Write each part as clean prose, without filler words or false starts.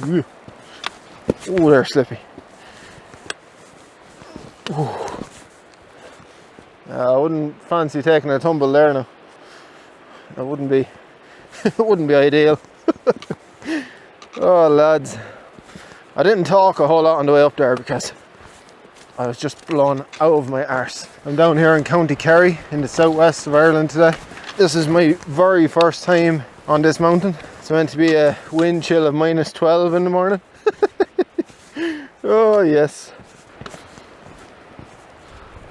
Oh, they're slippy. I wouldn't fancy taking a tumble there now. That wouldn't be it wouldn't be ideal. Oh lads, I didn't talk a whole lot on the way up there because I was just blown out of my arse. I'm down here in County Kerry in the southwest of Ireland today. This is my very first time on this mountain. It's meant to be a wind chill of -12 in the morning. Oh yes.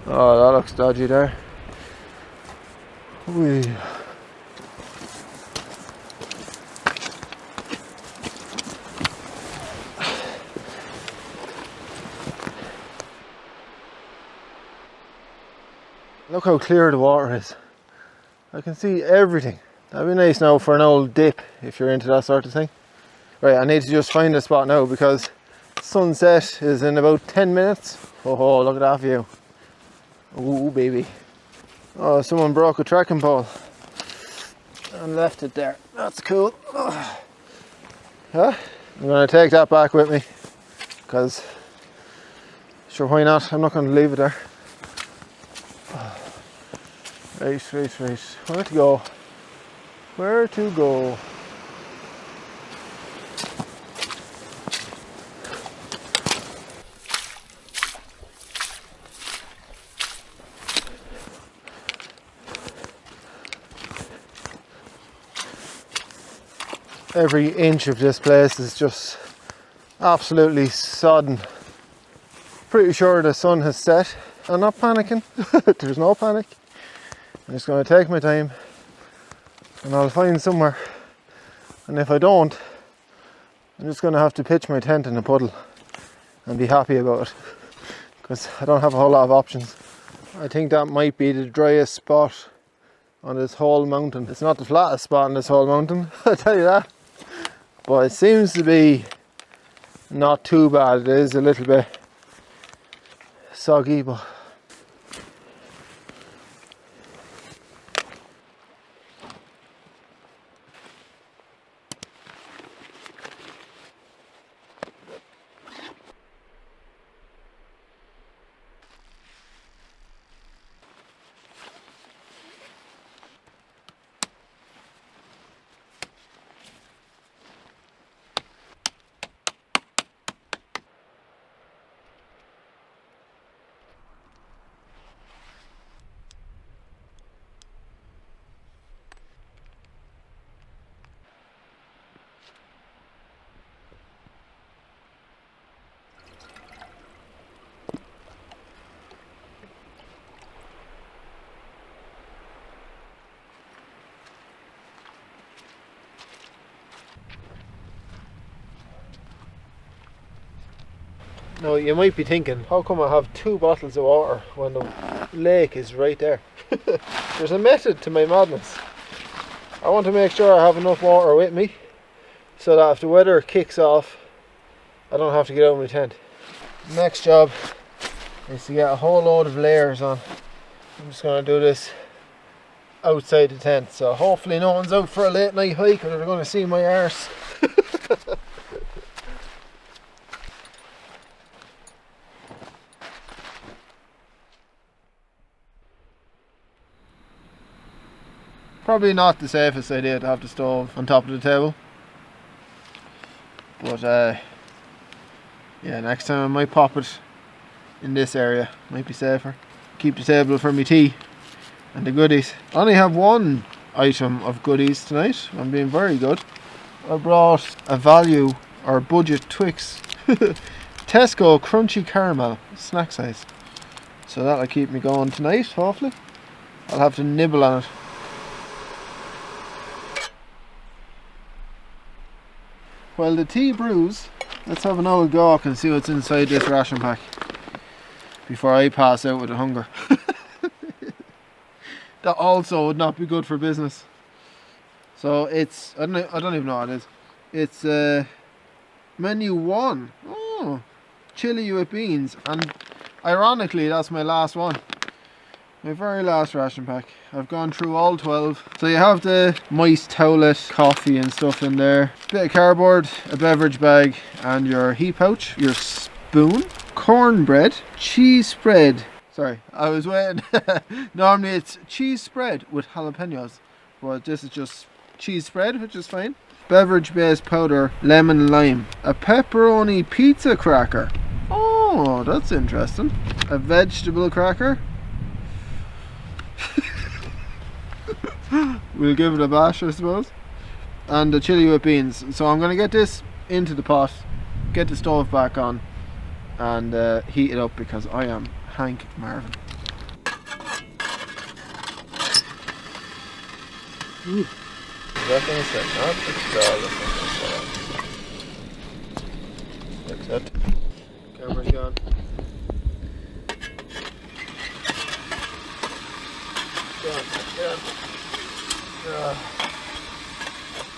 Oh, that looks dodgy there. Whee. Look how clear the water is. I can see everything. That'd be nice now for an old dip if you're into that sort of thing. Right, I need to just find a spot now because sunset is in about 10 minutes. Oh, look at that view. Ooh, baby. Oh, someone broke a trekking pole and left it there. That's cool. Oh. Huh? I'm going to take that back with me because, sure, why not? I'm not going to leave it there. Right. Where to go? Where to go? Every inch of this place is just absolutely sodden. Pretty sure the sun has set. I'm not panicking. There's no panic. I'm just going to take my time and I'll find somewhere. And if I don't, I'm just going to have to pitch my tent in a puddle and be happy about it because I don't have a whole lot of options. I think that might be the driest spot on this whole mountain. It's not the flattest spot on this whole mountain, I'll tell you that. But it seems to be not too bad. It is a little bit soggy, but now you might be thinking, how come I have 2 bottles of water when the lake is right there? There's a method to my madness. I want to make sure I have enough water with me so that if the weather kicks off, I don't have to get out of my tent. Next job is to get a whole load of layers on. I'm just going to do this outside the tent, so hopefully no one's out for a late night hike or they're going to see my arse. Probably not the safest idea to have the stove on top of the table, but yeah, next time I might pop it in this area, might be safer. Keep the table for my tea and the goodies. I only have one item of goodies tonight. I'm being very good. I brought a value or budget Twix Tesco crunchy caramel snack size, so that'll keep me going tonight. Hopefully I'll have to nibble on it. While the tea brews, let's have an old gawk and see what's inside this ration pack before I pass out with the hunger. That also would not be good for business. So it's, I don't even know what it is. It's menu 1. Oh, chili with beans, and ironically that's my last one. My very last ration pack. I've gone through all 12. So you have the moist towelette, coffee and stuff in there. Bit of cardboard, a beverage bag and your heat pouch, your spoon, cornbread, cheese spread. Sorry, I was waiting. Normally it's cheese spread with jalapenos, but this is just cheese spread, which is fine. Beverage based powder, lemon lime, a pepperoni pizza cracker. Oh, that's interesting. A vegetable cracker. We'll give it a bash, I suppose. And the chili with beans. So I'm going to get this into the pot, get the stove back on, and heat it up because I am Hank Marvin. Ooh. That's it. Camera's gone.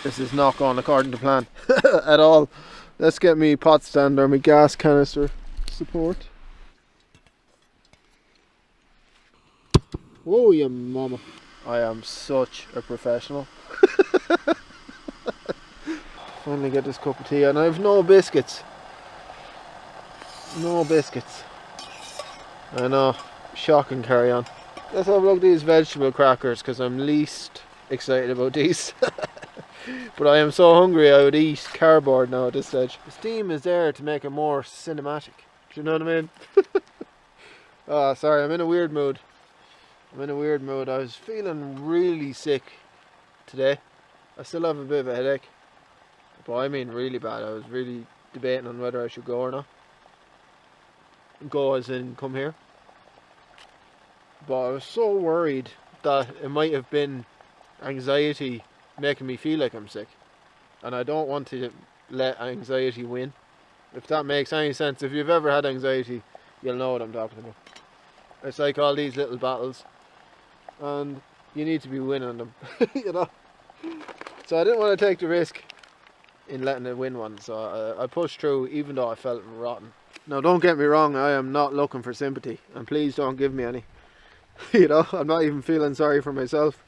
This is not going according to plan at all. Let's get me pot stand or my gas canister support. Whoa, you mama. I am such a professional. Finally get this cup of tea, and I have no biscuits. No biscuits. I know, shocking carry on. Let's have a look at these vegetable crackers because I'm least excited about these. But I am so hungry I would eat cardboard now at this stage. The steam is there to make it more cinematic. Do you know what I mean? Oh, sorry, I'm in a weird mood. I was feeling really sick today. I still have a bit of a headache. But I mean really bad. I was really debating on whether I should go or not. Go as in come here. But I was so worried that it might have been anxiety making me feel like I'm sick. And I don't want to let anxiety win. If that makes any sense. If you've ever had anxiety, you'll know what I'm talking about. It's like all these little battles. And you need to be winning them. You know. So I didn't want to take the risk in letting it win one. So I pushed through even though I felt rotten. Now don't get me wrong, I am not looking for sympathy. And please don't give me any. You know, I'm not even feeling sorry for myself.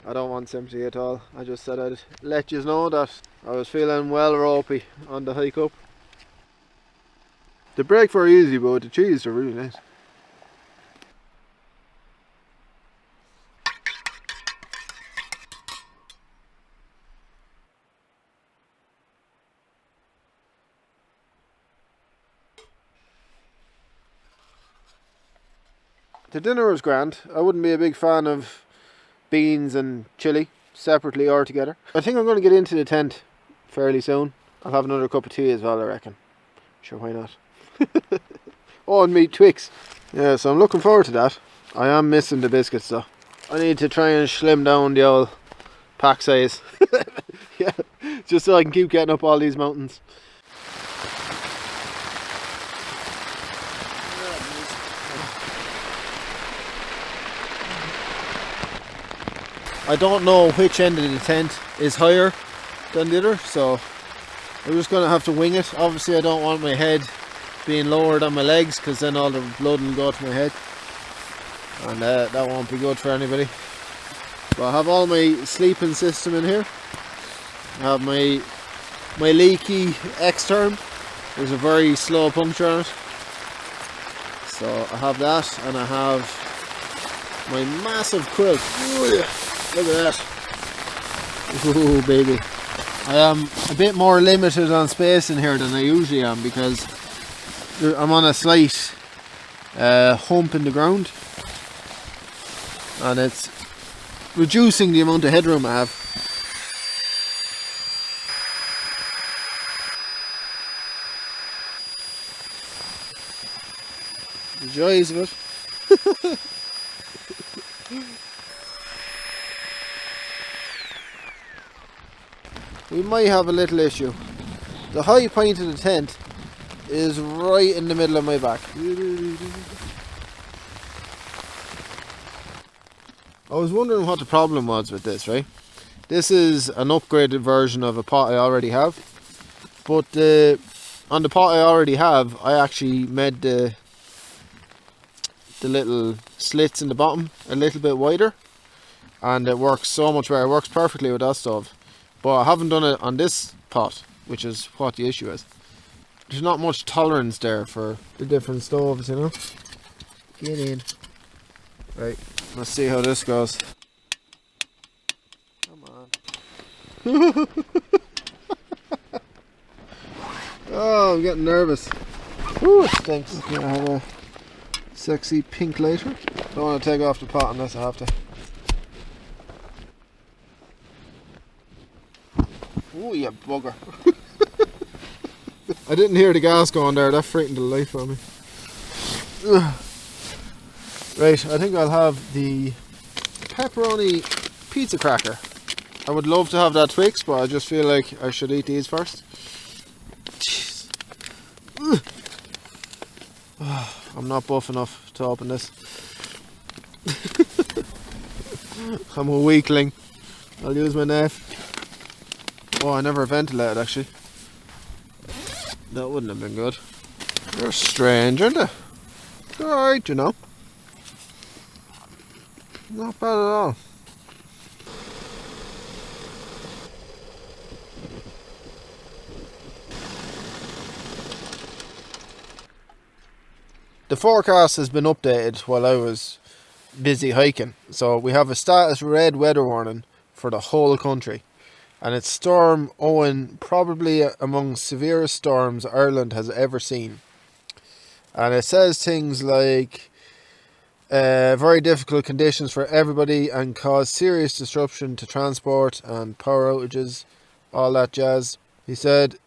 I don't want sympathy at all. I just said I'd let you know that I was feeling well ropey on the hike up. The break very easy, but the cheese are really nice. The dinner was grand. I wouldn't be a big fan of beans and chilli separately or together. I think I'm going to get into the tent fairly soon. I'll have another cup of tea as well, I reckon. Sure, why not? Oh, and meat Twix. Yeah, so I'm looking forward to that. I am missing the biscuits though. I need to try and slim down the old pack size. Yeah, just so I can keep getting up all these mountains. I don't know which end of the tent is higher than the other, so I'm just going to have to wing it. Obviously I don't want my head being lower than my legs because then all the blood will go to my head and that won't be good for anybody. But I have all my sleeping system in here. I have my leaky X-term. There's a very slow puncture on it. So I have that, and I have my massive quilt. Ooh, yeah. Look at that. Oh baby. I am a bit more limited on space in here than I usually am because I'm on a slight hump in the ground and it's reducing the amount of headroom I have. The joys of it. We might have a little issue. The high point of the tent is right in the middle of my back. I was wondering what the problem was with this, right? This is an upgraded version of a pot I already have. But on the pot I already have, I actually made the the little slits in the bottom a little bit wider, and it works so much better. It works perfectly with that stove, but I haven't done it on this pot, which is what the issue is. There's not much tolerance there for the different stoves, you know. Get in. Right, let's see how this goes. Come on. Oh, I'm getting nervous. Ooh, it stinks. Okay, I have a sexy pink lighter. Don't want to take off the pot unless I have to. Oh, you bugger. I didn't hear the gas going there. That frightened the life out of me. Ugh. Right, I think I'll have the pepperoni pizza cracker. I would love to have that Twix, but I just feel like I should eat these first. Jeez. I'm not buff enough to open this. I'm a weakling. I'll use my knife. Oh, I never ventilated actually. That wouldn't have been good. You're strange, aren't you? Alright, you know. Not bad at all. The forecast has been updated while I was busy hiking. So we have a status red weather warning for the whole country. And it's Storm Owen, probably among severest storms Ireland has ever seen. And it says things like very difficult conditions for everybody and cause serious disruption to transport and power outages, all that jazz. He said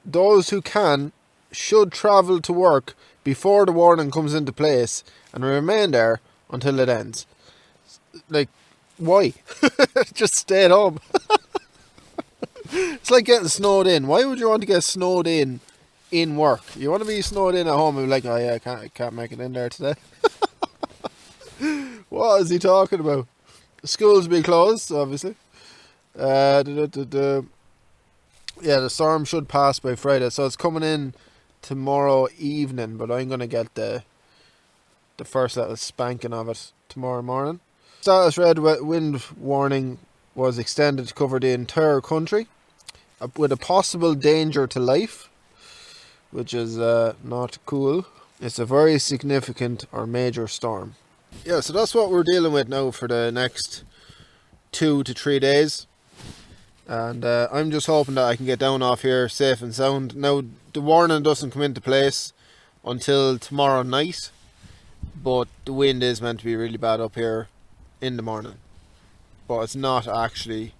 those who can should travel to work before the warning comes into place and remain there until it ends. Like, why? Just stay at home. It's like getting snowed in. Why would you want to get snowed in work? You want to be snowed in at home and be like, oh yeah, I can't make it in there today. What is he talking about? The schools will be closed, obviously. Yeah, the storm should pass by Friday, so it's coming in tomorrow evening, but I'm going to get the first little spanking of it tomorrow morning. Status red wind warning was extended to cover the entire country with a possible danger to life, which is not cool. It's a very significant or major storm. Yeah, so that's what we're dealing with now for the next 2 to 3 days. And I'm just hoping that I can get down off here safe and sound. Now, the warning doesn't come into place until tomorrow night, but the wind is meant to be really bad up here in the morning. But it's not actually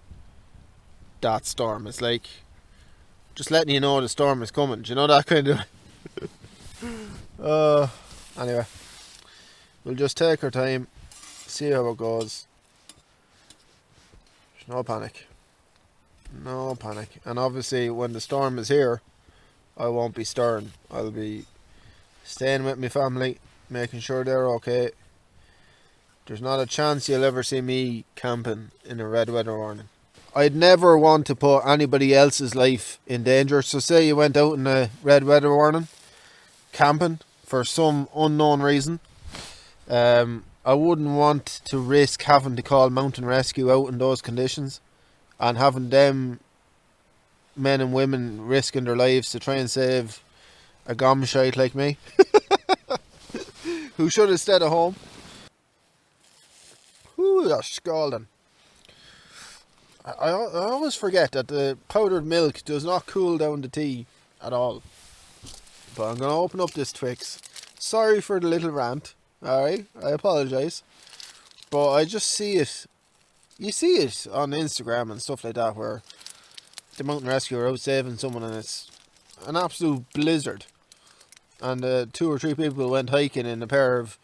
that storm. It's like just letting you know the storm is coming. Do you know that kind of... Anyway, we'll just take our time, see how it goes. There's no panic. No panic. And obviously when the storm is here, I won't be stirring. I'll be staying with my family, making sure they're okay. There's not a chance you'll ever see me camping in a red weather warning. I'd never want to put anybody else's life in danger. So say you went out in a red weather warning, camping for some unknown reason. I wouldn't want to risk having to call mountain rescue out in those conditions and having them men and women risking their lives to try and save a gomshite like me who should have stayed at home. Ooh, you're scalding. I always forget that the powdered milk does not cool down the tea at all. But I'm going to open up this Twix. Sorry for the little rant. Alright, I apologise. But I just see it. You see it on Instagram and stuff like that where the mountain rescue are out saving someone and it's an absolute blizzard. And 2 or 3 people went hiking in a pair of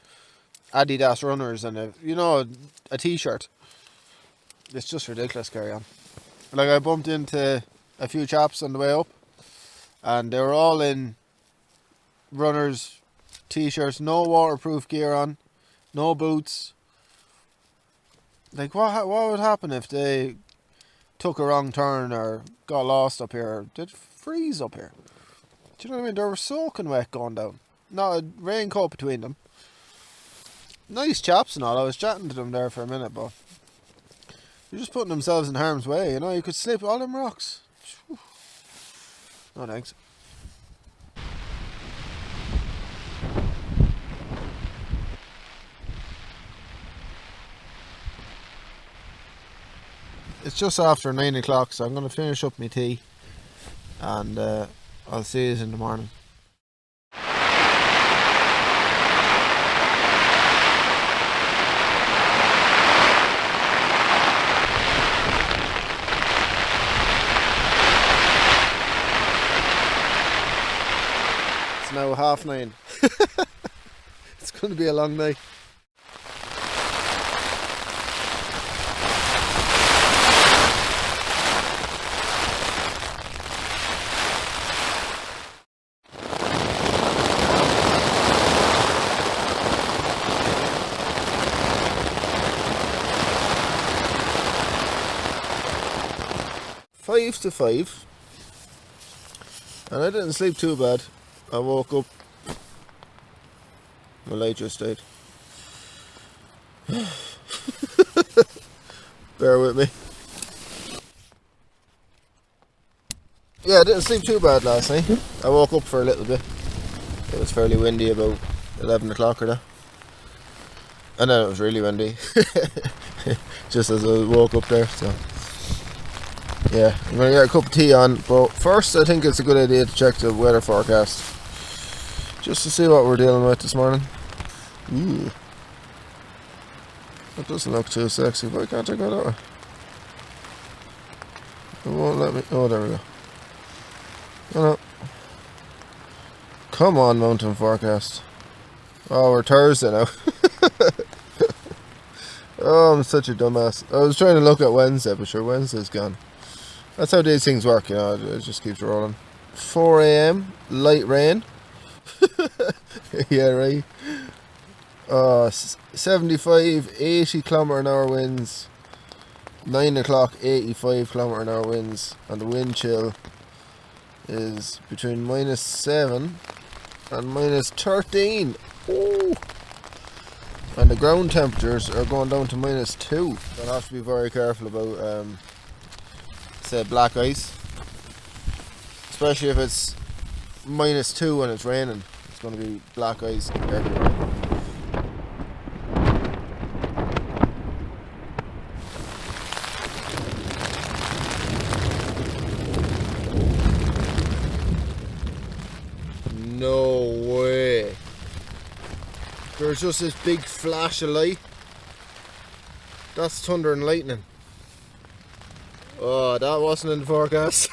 Adidas runners and a t-shirt. It's just ridiculous. Carry on. Like, I bumped into a few chaps on the way up and they were all in runners, t-shirts, no waterproof gear on, no boots. Like, what would happen if they took a wrong turn or got lost up here? They'd freeze up here. Do you know what I mean? They were soaking wet going down. Not a raincoat between them. Nice chaps and all. I was chatting to them there for a minute, but they're just putting themselves in harm's way, you know. You could slip all them rocks. No thanks. It's just after 9 o'clock, so I'm going to finish up my tea and I'll see you in the morning. It's now 9:30. It's going to be a long night. Five to 5, and I didn't sleep too bad. I woke up, my light just died. Bear with me. Yeah, I didn't sleep too bad last night. I woke up for a little bit. It was fairly windy about 11 o'clock or that. And then it was really windy. Just as I woke up there, so yeah, I'm going to get a cup of tea on, but first I think it's a good idea to check the weather forecast just to see what we're dealing with this morning. Ooh, that doesn't look too sexy. Why can't I go that way? It won't let me. Oh, there we go. Oh no. Come on, mountain forecast. Oh, we're Thursday now. Oh, I'm such a dumbass. I was trying to look at Wednesday, but sure, Wednesday's gone. That's how these things work, you know, it just keeps rolling. 4 AM, light rain. Yeah, right. 75, 80 km/h winds. 9 o'clock, 85 km/h winds. And the wind chill is between -7 and -13. Oh. And the ground temperatures are going down to -2. I'll have to be very careful about say black ice, especially if it's -2 and it's raining. It's going to be black ice everywhere. No way. There's just this big flash of light. That's thunder and lightning. Oh, that wasn't in the forecast.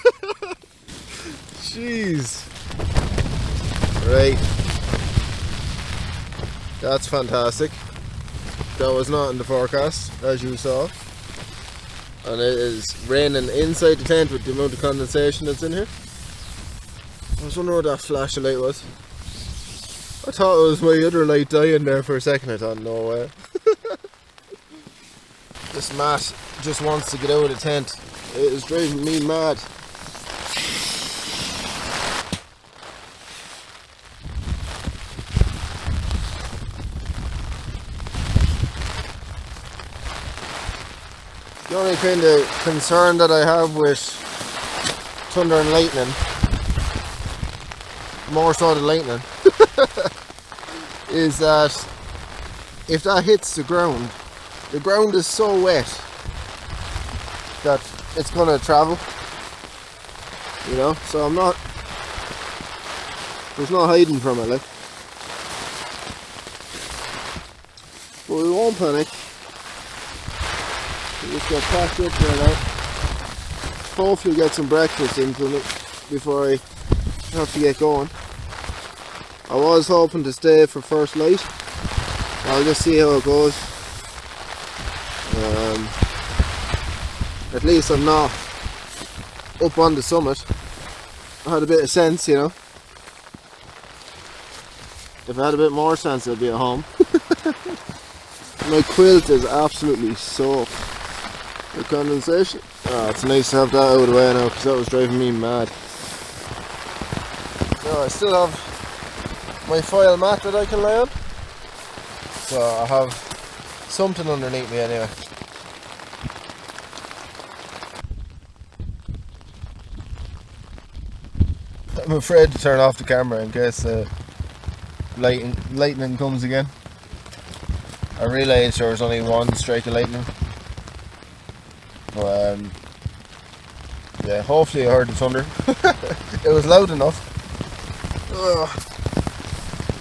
Jeez. Right. That's fantastic. That was not in the forecast, as you saw. And it is raining inside the tent with the amount of condensation that's in here. I was wondering what that flash of light was. I thought it was my other light dying there for a second. I thought, no way. This mat just wants to get out of the tent. It is driving me mad. The only kind of concern that I have with thunder and lightning, more so than lightning, is that if that hits the ground is so wet that it's going to travel, you know, so there's no hiding from it, like. But we won't panic. We just get packed up there now. Hopefully get some breakfast into it before I have to get going. I was hoping to stay for first light. I'll just see how it goes. At least I'm not up on the summit. I had a bit of sense, you know. If I had a bit more sense, I'd be at home. My quilt is absolutely soaked with condensation. Oh, it's nice to have that out of the way now, because that was driving me mad. No, I still have my foil mat that I can lay on. So I have something underneath me anyway. I'm afraid to turn off the camera in case lightning comes again. I realised there was only one strike of lightning. But yeah, hopefully I heard the thunder. It was loud enough.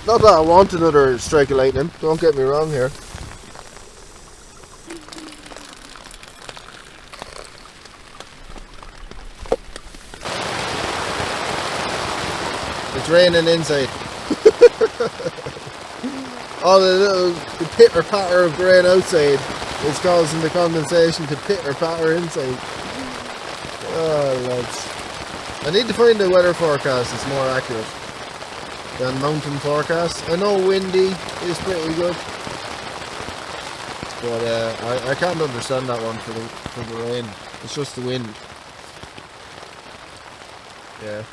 Not that I want another strike of lightning, don't get me wrong here. It's raining inside. All the pitter patter of rain outside is causing the condensation to pitter patter inside. Oh lads. I need to find a weather forecast that's more accurate than mountain forecasts. I know windy is pretty good, but I can't understand that one for the rain. It's just the wind. Yeah.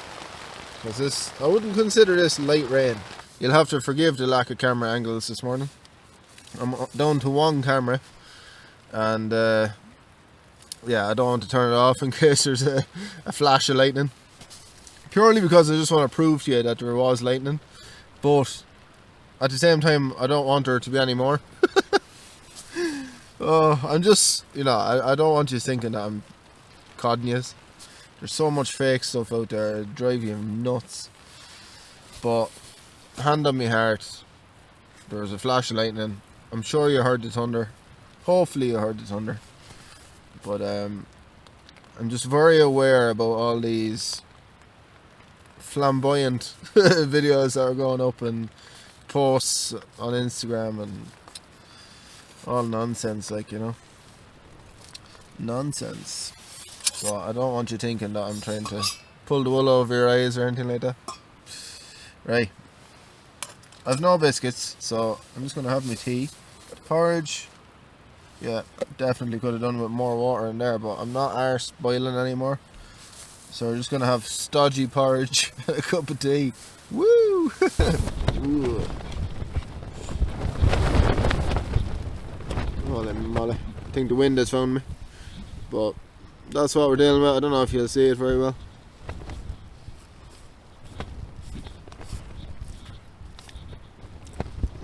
Because this, I wouldn't consider this light rain. You'll have to forgive the lack of camera angles this morning. I'm down to one camera, and yeah, I don't want to turn it off in case there's a flash of lightning. Purely because I just want to prove to you that there was lightning, but at the same time I don't want there to be any more. Oh, I'm just, you know, I don't want you thinking that I'm codding you. There's so much fake stuff out there, it'll drive you nuts. But hand on my heart, there was a flash of lightning. I'm sure you heard the thunder. Hopefully you heard the thunder. But I'm just very aware about all these flamboyant videos that are going up and posts on Instagram and all nonsense, like, you know. Nonsense. So I don't want you thinking that I'm trying to pull the wool over your eyes or anything like that. Right. I've no biscuits, so I'm just going to have my tea. Porridge. Yeah, definitely could have done with more water in there, but I'm not arse boiling anymore. So we're just going to have stodgy porridge and a cup of tea. Woo! Holy moly. I think the wind has found me. But that's what we're dealing with. I don't know if you'll see it very well.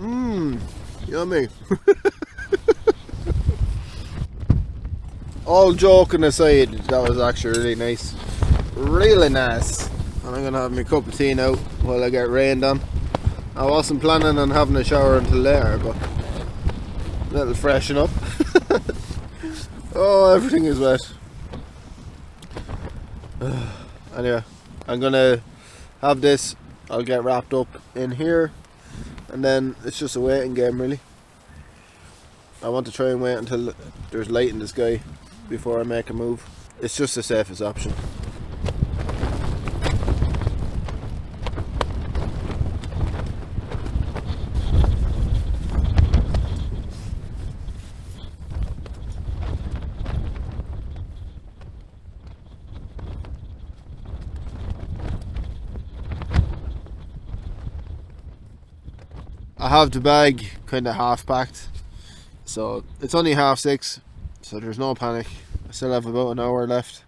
Mmm, yummy. All joking aside, that was actually really nice. Really nice. And I'm gonna have my cup of tea now while I get rained on. I wasn't planning on having a shower until later, but a little freshen up. Oh, everything is wet. Anyway, I'm gonna have this. I'll get wrapped up in here, and then it's just a waiting game, really. I want to try and wait until there's light in the sky before I make a move. It's just the safest option. I have the bag kind of half packed, so it's only 6:30, so there's no panic. I still have about an hour left,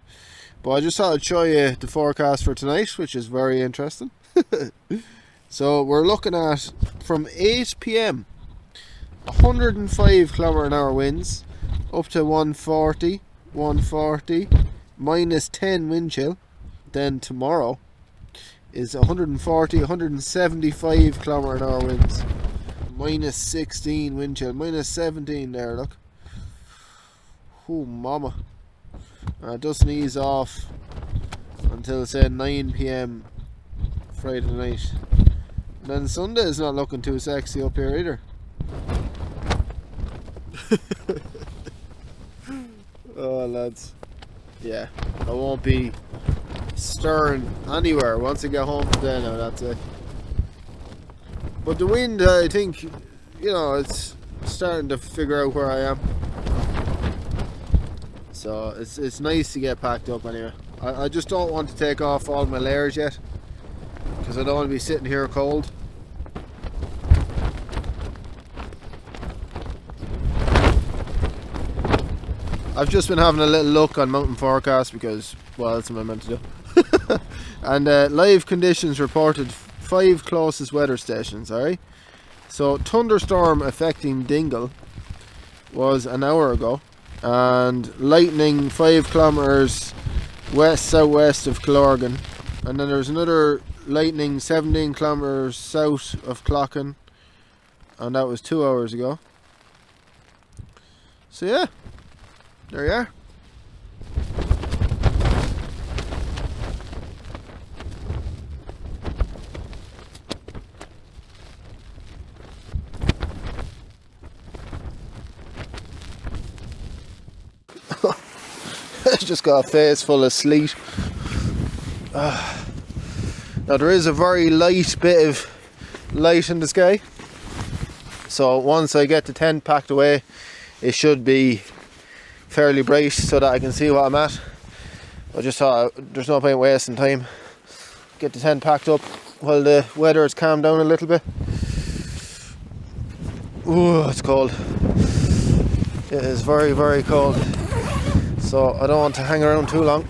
but I just thought I'd show you the forecast for tonight, which is very interesting. So we're looking at, from 8 PM 105 km/h winds up to 140, minus 10 wind chill. Then tomorrow is 140, 175 km/h winds, minus 16 wind chill, minus 17 there, look. Oh mama. It doesn't ease off until say 9 PM Friday night. And then Sunday is not looking too sexy up here either. Oh lads, yeah, I won't be stirring anywhere once I get home today now, that's it. But the wind, I think, you know, it's starting to figure out where I am. So it's nice to get packed up anyway. I just don't want to take off all my layers yet, because I don't want to be sitting here cold. I've just been having a little look on mountain forecast because, well, that's what I meant to do. And live conditions reported 5 closest weather stations, alright? So thunderstorm affecting Dingle was an hour ago, and lightning 5 kilometers west southwest of Killorgan, and then there's another lightning 17 kilometers south of Clocken, and that was 2 hours ago. So yeah, there you are. It's just got a face full of sleet. Now there is a very light bit of light in the sky, so once I get the tent packed away it should be fairly bright so that I can see what I'm at. I just thought there's no point wasting time. Get the tent packed up while the weather has calmed down a little bit. Ooh, it's cold. It is very, very cold. So I don't want to hang around too long.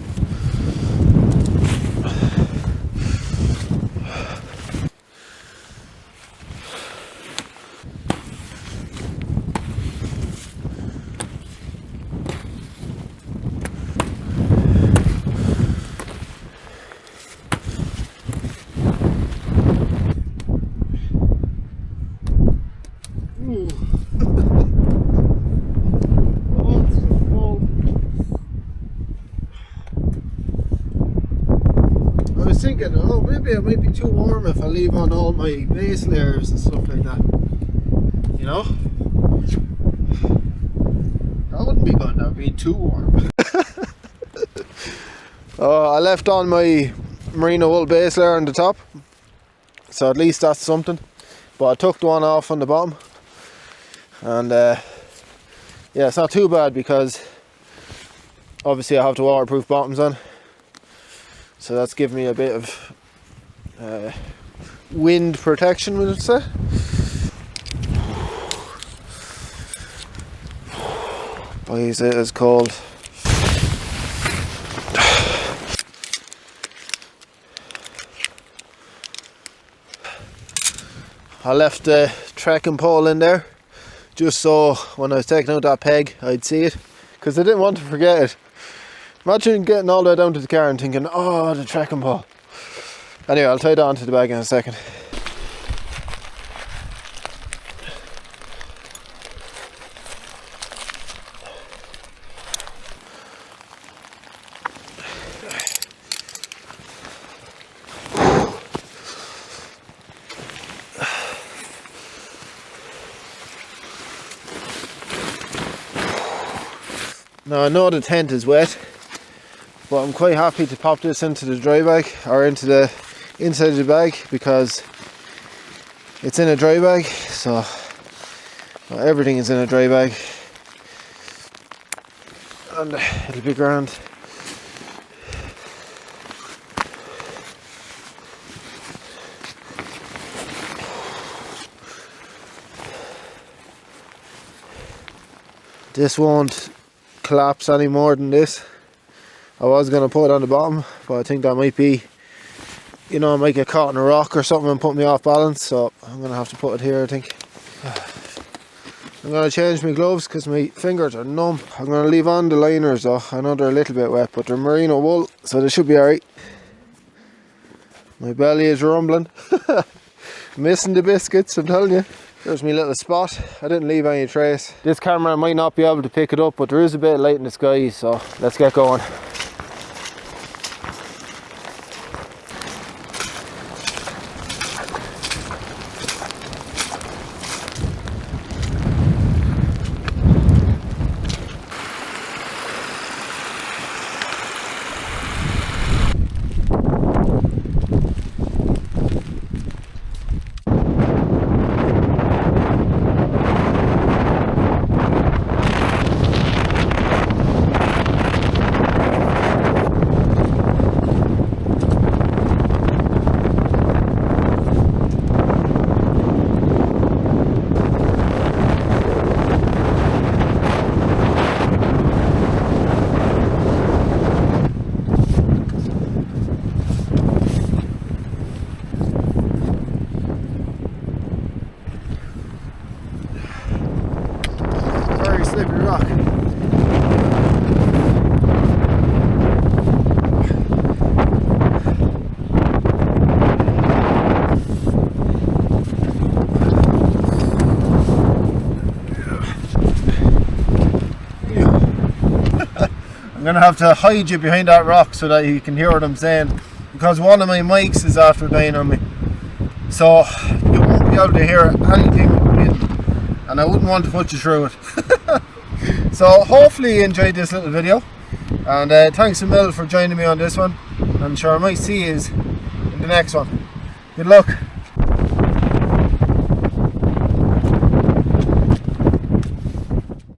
Thinking, oh, maybe it might be too warm if I leave on all my base layers and stuff like that. You know? That wouldn't be good, that would be too warm. I left on my merino wool base layer on the top, so at least that's something. But I took the one off on the bottom, and yeah, it's not too bad because obviously I have the waterproof bottoms on. So that's given me a bit of wind protection, would I say. Boys, it is cold. I left the trekking pole in there just so when I was taking out that peg I'd see it, because I didn't want to forget it. Imagine getting all the way down to the car and thinking, oh, the trekking pole. Anyway, I'll tie that onto the bag in a second. Now I know the tent is wet, but I'm quite happy to pop this into the dry bag, or into the inside of the bag, because it's in a dry bag, so well, everything is in a dry bag, and it'll be grand. This won't collapse any more than this. I was going to put it on the bottom, but I think that might be, you know, I might get caught in a rock or something and put me off balance, so I'm going to have to put it here, I think. I'm going to change my gloves because my fingers are numb. I'm going to leave on the liners though. I know they're a little bit wet, but they're merino wool, so they should be alright. My belly is rumbling. Missing the biscuits, I'm telling you. There's my little spot. I didn't leave any trace. This camera might not be able to pick it up, but there is a bit of light in the sky, so let's get going. very slippery rock. I'm gonna have to hide you behind that rock so that you can hear what I'm saying, because one of my mics is after dying on me, so you won't be able to hear anything in, and I wouldn't want to put you through it. So hopefully you enjoyed this little video, and thanks a mil for joining me on this one. I'm sure I might see you in the next one. Good luck.